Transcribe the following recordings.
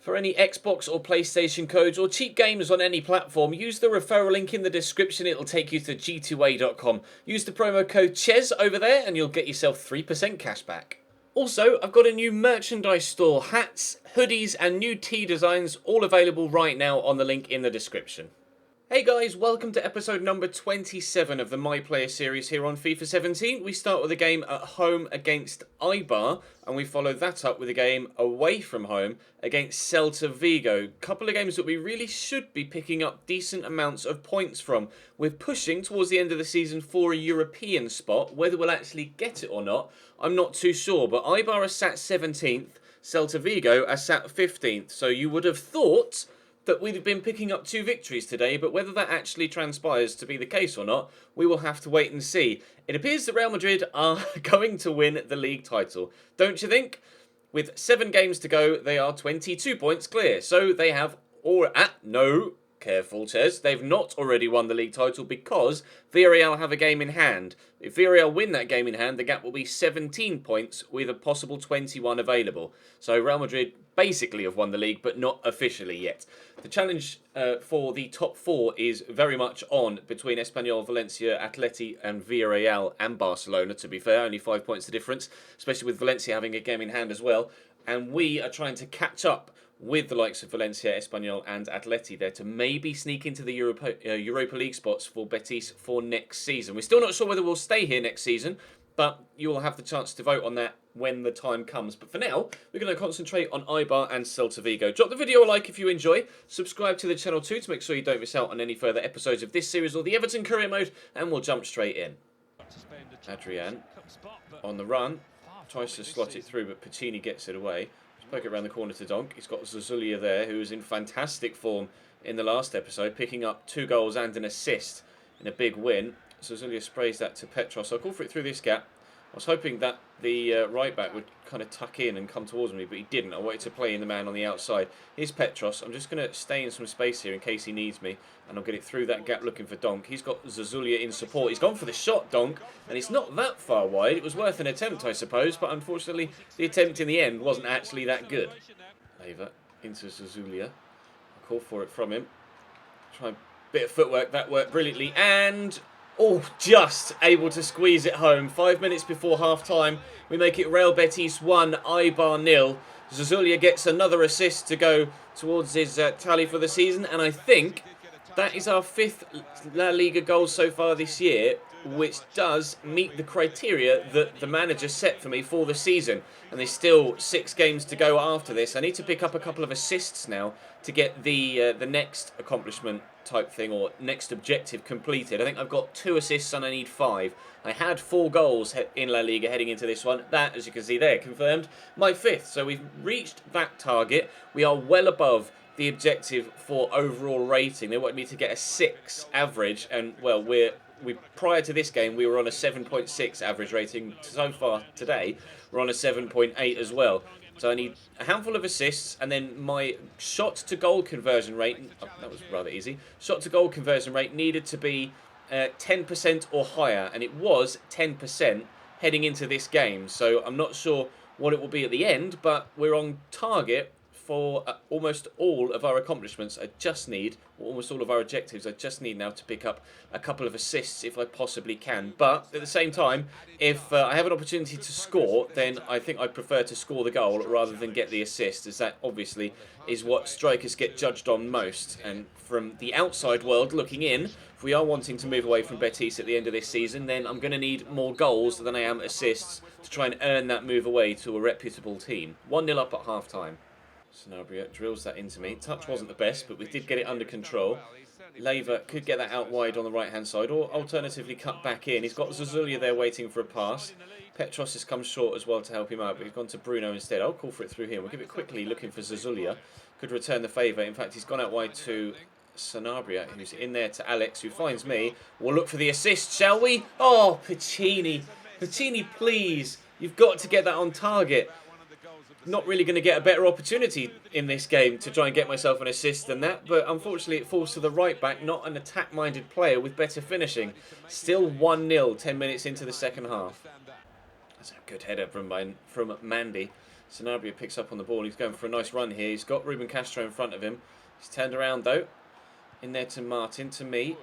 For any Xbox or PlayStation codes or cheap games on any platform, use the referral link in the description. It'll take you to g2a.com. Use the promo code CHES over there and you'll get yourself 3% cash back. Also, I've got a new merchandise store, hats, hoodies and new tee designs, all available right now on the link in the description. Hey guys, welcome to episode number 27 of the My Player series here on FIFA 17. We start with a game at home against Eibar, and we follow that up with a game away from home against Celta Vigo. Couple of games that we really should be picking up decent amounts of points from. We're pushing towards the end of the season for a European spot. Whether we'll actually get it or not, I'm not too sure. But Eibar are sat 17th, Celta Vigo are sat 15th. So you would have thought that we'd have been picking up 2 victories today, but whether that actually transpires to be the case or not, we will have to wait and see. It appears that Real Madrid are going to win the league title, don't you think? With 7 games to go, they are 22 points clear, so they have careful, Ches. They've not already won the league title because Villarreal have a game in hand. If Villarreal win that game in hand, the gap will be 17 points with a possible 21 available. So Real Madrid basically have won the league, but not officially yet. The challenge for the top 4 is very much on between Espanyol, Valencia, Atleti and Villarreal and Barcelona, to be fair. Only 5 points the difference, especially with Valencia having a game in hand as well. And we are trying to catch up with the likes of Valencia, Espanyol and Atleti there to maybe sneak into the Europa League spots for Betis for next season. We're still not sure whether we'll stay here next season, but you will have the chance to vote on that when the time comes. But for now, we're going to concentrate on Eibar and Celta Vigo. Drop the video a like if you enjoy. Subscribe to the channel too to make sure you don't miss out on any further episodes of this series or the Everton Courier mode, and we'll jump straight in. Adrian on the run. Tries to slot it through, but Pacini gets it away. Poke it around the corner to Donk. He's got Zuzulia there, who was in fantastic form in the last episode, picking up 2 goals and an assist in a big win. Zuzulia sprays that to Petros. I'll call for it through this gap. I was hoping that the right back would kind of tuck in and come towards me, but he didn't. I wanted to play in the man on the outside. Here's Petros. I'm just going to stay in some space here in case he needs me, and I'll get it through that gap looking for Donk. He's got Zuzulia in support. He's gone for the shot, Donk, and it's not that far wide. It was worth an attempt, I suppose, but unfortunately the attempt in the end wasn't actually that good. Eibar into Zuzulia. I'll call for it from him. Try a bit of footwork. That worked brilliantly, and just able to squeeze it home. 5 minutes before half-time, we make it Real Betis 1, Eibar 0. Zuzulia gets another assist to go towards his tally for the season, and I think that is our 5th La Liga goal so far this year, which does meet the criteria that the manager set for me for the season. And there's still 6 games to go after this. I need to pick up a couple of assists now to get the next accomplishment type thing, or next objective completed. I think I've got 2 assists and I need 5. I had 4 goals in La Liga heading into this one. That, as you can see there, confirmed my 5th. So we've reached that target. We are well above the objective for overall rating. They wanted me to get a 6 average, and well, prior to this game we were on a 7.6 average rating. So far today we're on a 7.8 as well. So I need a handful of assists, and then my shot to goal conversion rate, that was rather easy, shot to goal conversion rate needed to be 10% or higher, and it was 10% heading into this game. So I'm not sure what it will be at the end, but we're on target for almost all of our accomplishments. I just need, almost all of our objectives, I just need now to pick up a couple of assists if I possibly can. But at the same time, if I have an opportunity to score, then I think I prefer to score the goal rather than get the assist, as that obviously is what strikers get judged on most. And from the outside world looking in, if we are wanting to move away from Betis at the end of this season, then I'm going to need more goals than I am assists to try and earn that move away to a reputable team. 1-0 up at half-time. Sanabria drills that into me. Touch wasn't the best, but we did get it under control. Leva could get that out wide on the right-hand side, or alternatively cut back in. He's got Zuzulia there waiting for a pass. Petros has come short as well to help him out, but he's gone to Bruno instead. I'll call for it through here. We'll give it quickly, looking for Zuzulia. Could return the favour. In fact, he's gone out wide to Sanabria, who's in there to Alex, who finds me. We'll look for the assist, shall we? Oh, Pacini. Pacini, please. You've got to get that on target. Not really going to get a better opportunity in this game to try and get myself an assist than that, but unfortunately it falls to the right back, not an attack-minded player with better finishing. Still 1-0, 10 minutes into the second half. That's a good header from Mandy. Sanabria picks up on the ball. He's going for a nice run here. He's got Ruben Castro in front of him. He's turned around though. In there to Martin, to me.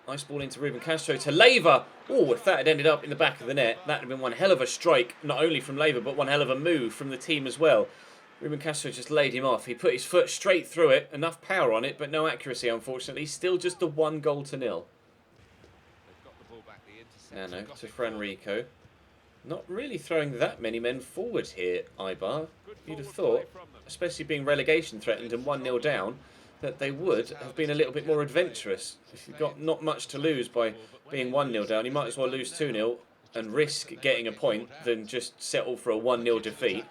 Nice ball into Ruben Castro, to Leiva. Oh, if that had ended up in the back of the net, that would have been one hell of a strike, not only from Leiva, but one hell of a move from the team as well. Ruben Castro just laid him off. He put his foot straight through it, enough power on it, but no accuracy, unfortunately. Still just a 1-0. Nano to Franrico. Not really throwing that many men forward here, Eibar. You'd have thought, especially being relegation threatened and 1-0 down, that they would have been a little bit more adventurous. If you've got not much to lose by being 1-0 down, you might as well lose 2-0 and risk getting a point than just settle for a 1-0 defeat.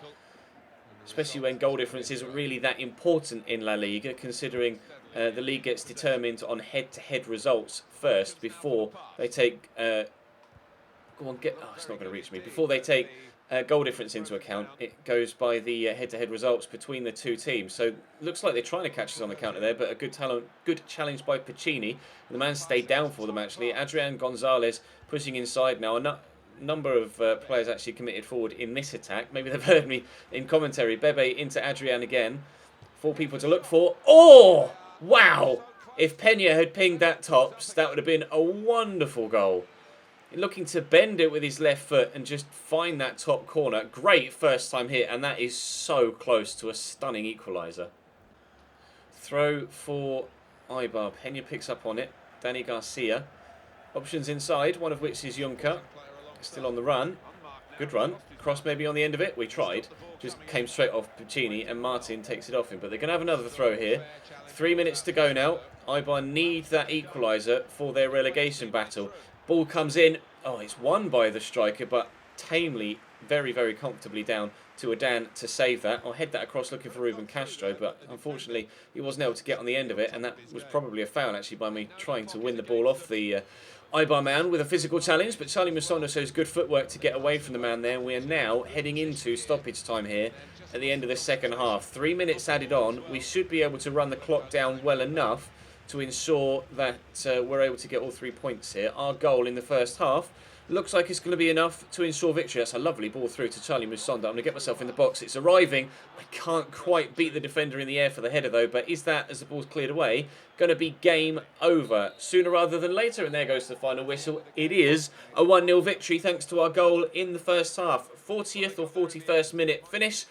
Especially when goal difference isn't really that important in La Liga, considering the league gets determined on head-to-head results first before they take... go on, get... Oh, it's not going to reach me. Before they take goal difference into account, it goes by the head-to-head results between the two teams. So looks like they're trying to catch us on the counter there, but a good challenge by Piccini. The man stayed down for them, actually. Adrian Gonzalez pushing inside now. A number of players actually committed forward in this attack. Maybe they've heard me in commentary. Bebe into Adrian again. 4 people to look for. Oh! Wow! If Pena had pinged that tops, that would have been a wonderful goal. Looking to bend it with his left foot and just find that top corner. Great first time hit, and that is so close to a stunning equaliser. Throw for Eibar. Pena picks up on it. Danny Garcia. Options inside, one of which is Juncker. Still on the run. Good run. Cross maybe on the end of it. We tried. Just came straight off Piccini, and Martin takes it off him. But they're going to have another throw here. 3 minutes to go now. Eibar need that equaliser for their relegation battle. Ball comes in. Oh, it's won by the striker, but tamely, very, very comfortably down to Adan to save that. I'll head that across looking for Ruben Castro, but unfortunately he wasn't able to get on the end of it, and that was probably a foul actually by me trying to win the ball off the Eibar man with a physical challenge, but Charlie Musondo shows good footwork to get away from the man there. We are now heading into stoppage time here at the end of the second half. 3 minutes added on. We should be able to run the clock down well enough to ensure that we're able to get all 3 points here. Our goal in the first half looks like it's going to be enough to ensure victory. That's a lovely ball through to Charlie Musondo. I'm going to get myself in the box. It's arriving. I can't quite beat the defender in the air for the header though, but is that, as the ball's cleared away, going to be game over sooner rather than later? And there goes the final whistle. It is a 1-0 victory thanks to our goal in the first half. 40th or 41st minute finish.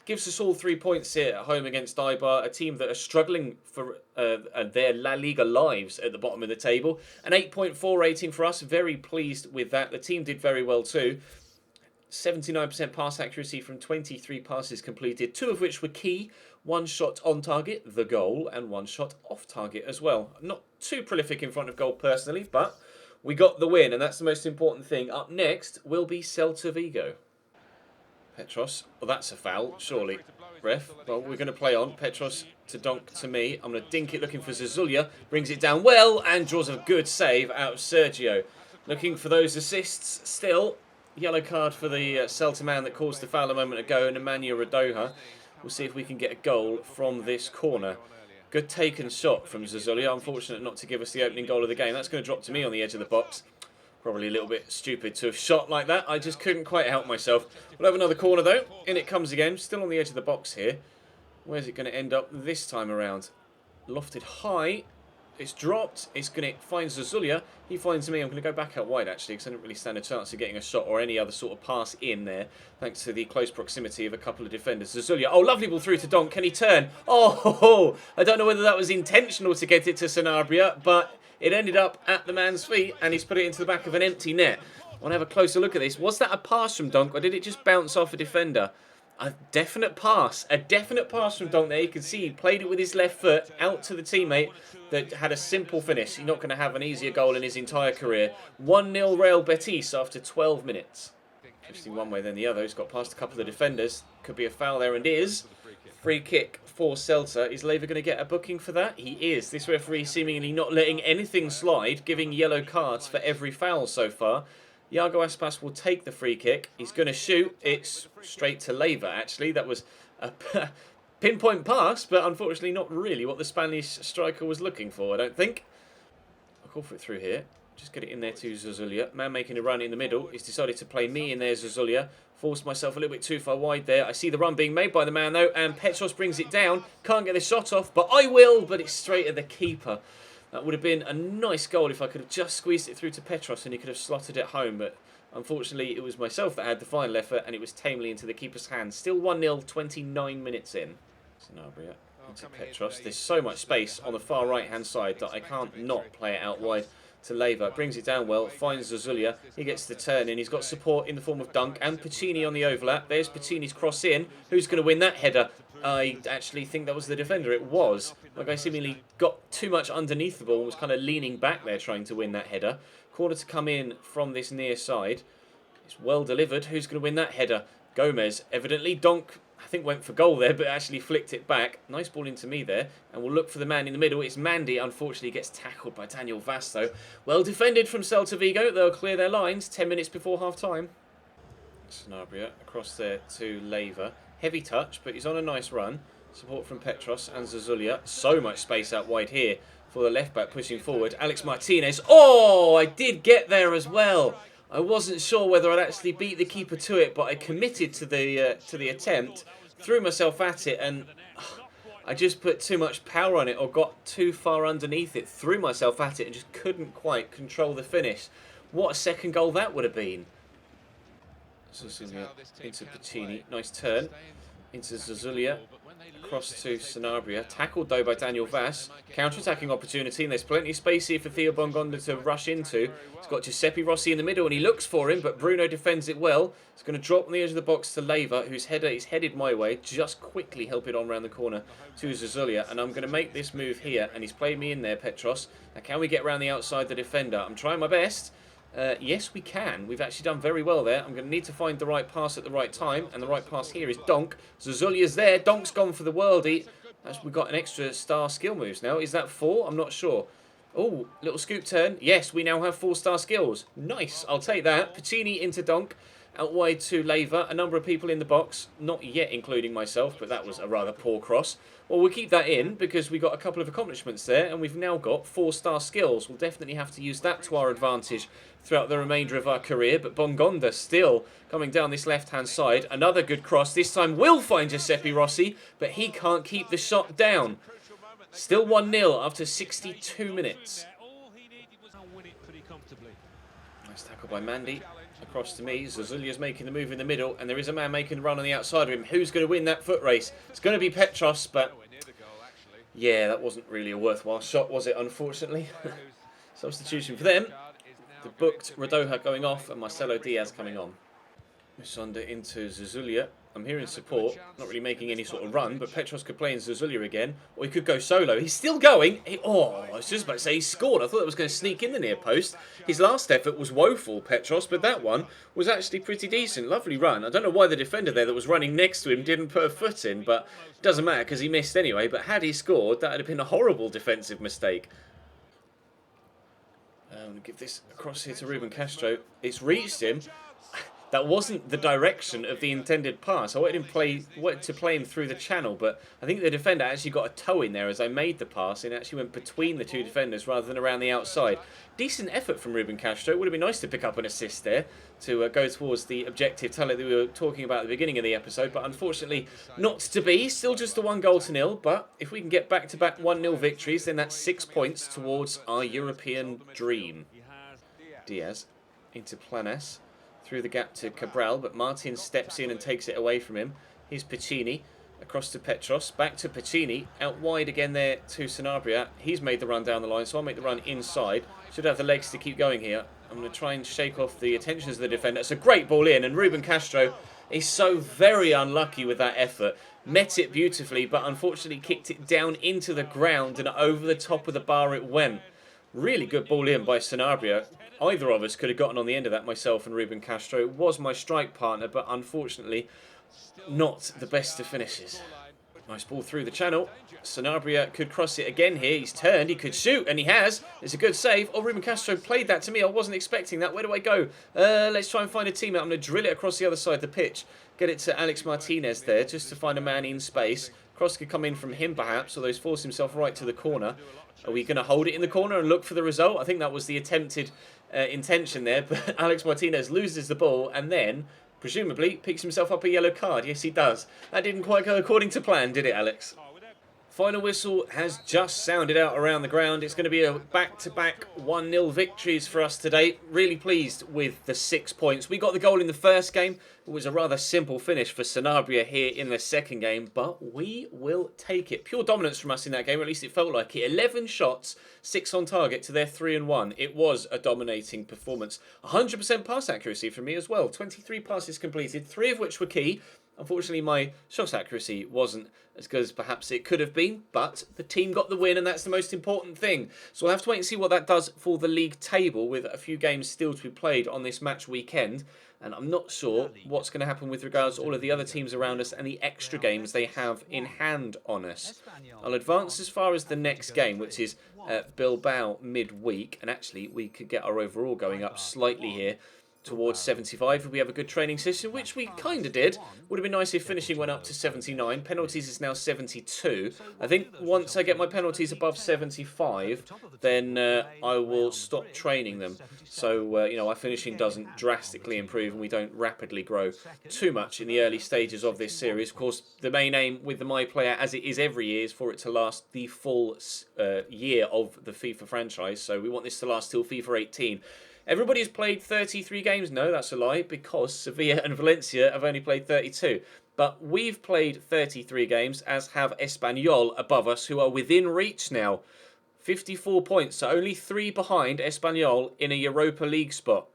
Gives us all 3 points here at home against Eibar, a team that are struggling for their La Liga lives at the bottom of the table. An 8.4 rating for us, very pleased with that. The team did very well too. 79% pass accuracy from 23 passes completed, 2 of which were key. 1 shot on target, the goal, and 1 shot off target as well. Not too prolific in front of goal personally, but we got the win, and that's the most important thing. Up next will be Celta Vigo. Petros. Well, that's a foul, surely. Ref. Well, we're going to play on. Petros to donk to me. I'm going to dink it looking for Zazulia. Brings it down well and draws a good save out of Sergio. Looking for those assists still. Yellow card for the Celta man that caused the foul a moment ago, and Emmanuel Radoja. We'll see if we can get a goal from this corner. Good taken shot from Zazulia. Unfortunate not to give us the opening goal of the game. That's going to drop to me on the edge of the box. Probably a little bit stupid to have shot like that. I just couldn't quite help myself. We'll have another corner though. In it comes again. Still on the edge of the box here. Where's it going to end up this time around? Lofted high. It's dropped. It's going to find Zazulia. He finds me. I'm going to go back out wide actually because I didn't really stand a chance of getting a shot or any other sort of pass in there. Thanks to the close proximity of a couple of defenders. Zazulia. Oh, lovely ball through to Donk. Can he turn? Oh, I don't know whether that was intentional to get it to Sanabria, but it ended up at the man's feet and he's put it into the back of an empty net. I want to have a closer look at this. Was that a pass from Donk or did it just bounce off a defender? A definite pass. A definite pass from Donk there. You can see he played it with his left foot out to the teammate that had a simple finish. He's not going to have an easier goal in his entire career. 1-0 Real Betis after 12 minutes. Interesting one way then the other. He's got past a couple of defenders. Could be a foul there and is. Free kick for Celta. Is Leiva going to get a booking for that? He is. This referee seemingly not letting anything slide, giving yellow cards for every foul so far. Iago Aspas will take the free kick. He's going to shoot. It's straight to Leiva, actually. That was a pinpoint pass, but unfortunately not really what the Spanish striker was looking for, I don't think. I'll call for it through here. Just get it in there to Zazulia. Man making a run in the middle. He's decided to play me in there, Zazulia. Forced myself a little bit too far wide there. I see the run being made by the man, though, and Petros brings it down. Can't get the shot off, but I will, but it's straight at the keeper. That would have been a nice goal if I could have just squeezed it through to Petros and he could have slotted it home, but unfortunately it was myself that had the final effort and it was tamely into the keeper's hands. Still 1-0, 29 minutes in. Sanabria into Petros. There's so much space on the far right-hand side that I can't not play it out wide to Leva. Brings it down well, finds Zuzulia. He gets the turn in. He's got support in the form of Dunk and Pacini on the overlap. There's Pacini's cross in. Who's going to win that header? I actually think that was the defender. It was. Like I seemingly got too much underneath the ball and was kind of leaning back there trying to win that header. Corner to come in from this near side. It's well delivered. Who's going to win that header? Gomez, evidently. Donk, I think, went for goal there, but actually flicked it back. Nice ball into me there. And we'll look for the man in the middle. It's Mandy. Unfortunately, gets tackled by Daniel Vasto. Well defended from Celta Vigo. They'll clear their lines 10 minutes before half-time. Sanabria across there to Leva. Heavy touch, but he's on a nice run. Support from Petros and Zuzulia. So much space out wide here for the left-back pushing forward. Alex Martinez. Oh, I did get there as well. I wasn't sure whether I'd actually beat the keeper to it, but I committed to the attempt, threw myself at it, and I just put too much power on it or got too far underneath it, threw myself at it and just couldn't quite control the finish. What a second goal that would have been. Zuzulia into Pacini. Nice turn into Zuzulia. Across to Sanabria. Tackled though by Daniel Vass. Counter-attacking opportunity, and there's plenty of space here for Theo Bongonda to rush into. He's got Giuseppe Rossi in the middle and he looks for him, but Bruno defends it well. It's going to drop on the edge of the box to Leva, whose header is headed my way. Just quickly help it on around the corner to Zuzulia, and I'm going to make this move here, and he's played me in there, Petros. Now can we get around the outside the defender? I'm trying my best. Yes, we can. We've actually done very well there. I'm going to need to find the right pass at the right time, and the right pass here is Donk. Zuzulia's there. Donk's gone for the worldie. We've got an extra star skill moves now. Is that 4? I'm not sure. Oh, little scoop turn. Yes, we now have 4-star skills. Nice. I'll take that. Pacini into Donk. Out wide to Leva. A number of people in the box. Not yet including myself, but that was a rather poor cross. Well, we'll keep that in because we got a couple of accomplishments there, and we've now got 4-star skills. We'll definitely have to use that to our advantage throughout the remainder of our career. But Bongonda still coming down this left-hand side. Another good cross. This time will find Giuseppe Rossi, but he can't keep the shot down. Still 1-0 after 62 minutes. Nice tackle by Mandy. Across to me. Zuzulia's making the move in the middle, and there is a man making the run on the outside of him. Who's going to win that foot race? It's going to be Petros, but yeah, that wasn't really a worthwhile shot, was it, unfortunately? Substitution for them. The booked Radoja going off and Marcelo Diaz coming on. Musonda into Zuzulia. I'm hearing support, not really making any sort of run, but Petros could play in Zuzulia again, or he could go solo. He's still going. Oh, I was just about to say he scored. I thought that was going to sneak in the near post. His last effort was woeful, Petros, but that one was actually pretty decent. Lovely run. I don't know why the defender there that was running next to him didn't put a foot in, but it doesn't matter because he missed anyway. But had he scored, that would have been a horrible defensive mistake. I'm going to give this across here to Ruben Castro. It's reached him. That wasn't the direction of the intended pass. I wanted to play him through the channel, but I think the defender actually got a toe in there as I made the pass, and it actually went between the two defenders rather than around the outside. Decent effort from Ruben Castro. It would have been nice to pick up an assist there to go towards the objective talent that we were talking about at the beginning of the episode, but unfortunately not to be. Still just a 1-0, but if we can get back-to-back 1-0 victories, then that's 6 points towards our European dream. Diaz into Planes. Through the gap to Cabral, but Martin steps in and takes it away from him. Here's Pacini, across to Petros, back to Pacini, out wide again there to Sanabria. He's made the run down the line, so I'll make the run inside. Should have the legs to keep going here. I'm going to try and shake off the attentions of the defender. It's a great ball in, and Ruben Castro is so very unlucky with that effort. Met it beautifully, but unfortunately kicked it down into the ground, and over the top of the bar it went. Really good ball in by Sanabria. Either of us could have gotten on the end of that, myself and Ruben Castro. It was my strike partner, but unfortunately not the best of finishes. Nice ball through the channel. Sanabria could cross it again here. He's turned, he could shoot, and he has. It's a good save. Oh, Ruben Castro played that to me. I wasn't expecting that. Where do I go? Let's try and find a teammate. I'm going to drill it across the other side of the pitch. Get it to Alex Martinez there, just to find a man in space. Cross could come in from him, perhaps, although he's forced himself right to the corner. Are we going to hold it in the corner and look for the result? I think that was the attempted intention there, but Alex Martinez loses the ball and then presumably picks himself up a yellow card. Yes, he does. That didn't quite go according to plan, did it, Alex? Final whistle has just sounded out around the ground. It's going to be a back-to-back 1-0 victories for us today. Really pleased with the 6 points. We got the goal in the first game. It was a rather simple finish for Sanabria here in the second game, but we will take it. Pure dominance from us in that game, or at least it felt like it. 11 shots, 6 on target to their 3 and 1. It was a dominating performance. 100% pass accuracy from me as well. 23 passes completed, 3 of which were key. Unfortunately, my shot accuracy wasn't as good as perhaps it could have been, but the team got the win, and that's the most important thing. So we'll have to wait and see what that does for the league table, with a few games still to be played on this match weekend. And I'm not sure what's going to happen with regards to all of the other teams around us and the extra games they have in hand on us. I'll advance as far as the next game, which is Bilbao midweek, and actually we could get our overall going up slightly here towards 75 if we have a good training session, which we kind of did. Would have been nice if finishing went up to 79. Penalties is now 72. I think once I get my penalties above 75, then I will stop training them. So, you know, our finishing doesn't drastically improve and we don't rapidly grow too much in the early stages of this series. Of course, the main aim with the My Player, as it is every year, is for it to last the full year of the FIFA franchise. So we want this to last till FIFA 18. Everybody's played 33 games. No, that's a lie, because Sevilla and Valencia have only played 32. But we've played 33 games, as have Espanyol above us, who are within reach now. 54 points, so only 3 behind Espanyol in a Europa League spot.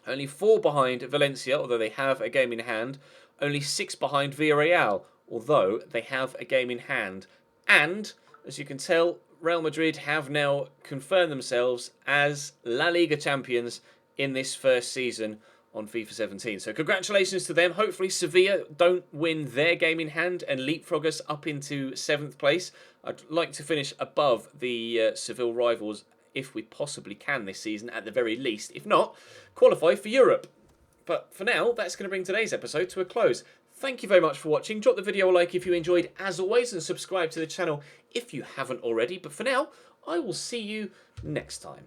Only 4 behind Valencia, although they have a game in hand. Only 6 behind Villarreal, although they have a game in hand. And, as you can tell, Real Madrid have now confirmed themselves as La Liga champions in this first season on FIFA 17. So congratulations to them. Hopefully Sevilla don't win their game in hand and leapfrog us up into 7th place. I'd like to finish above the Seville rivals if we possibly can this season at the very least. If not, qualify for Europe. But for now, that's going to bring today's episode to a close. Thank you very much for watching. Drop the video a like if you enjoyed, as always, and subscribe to the channel if you haven't already. But for now, I will see you next time.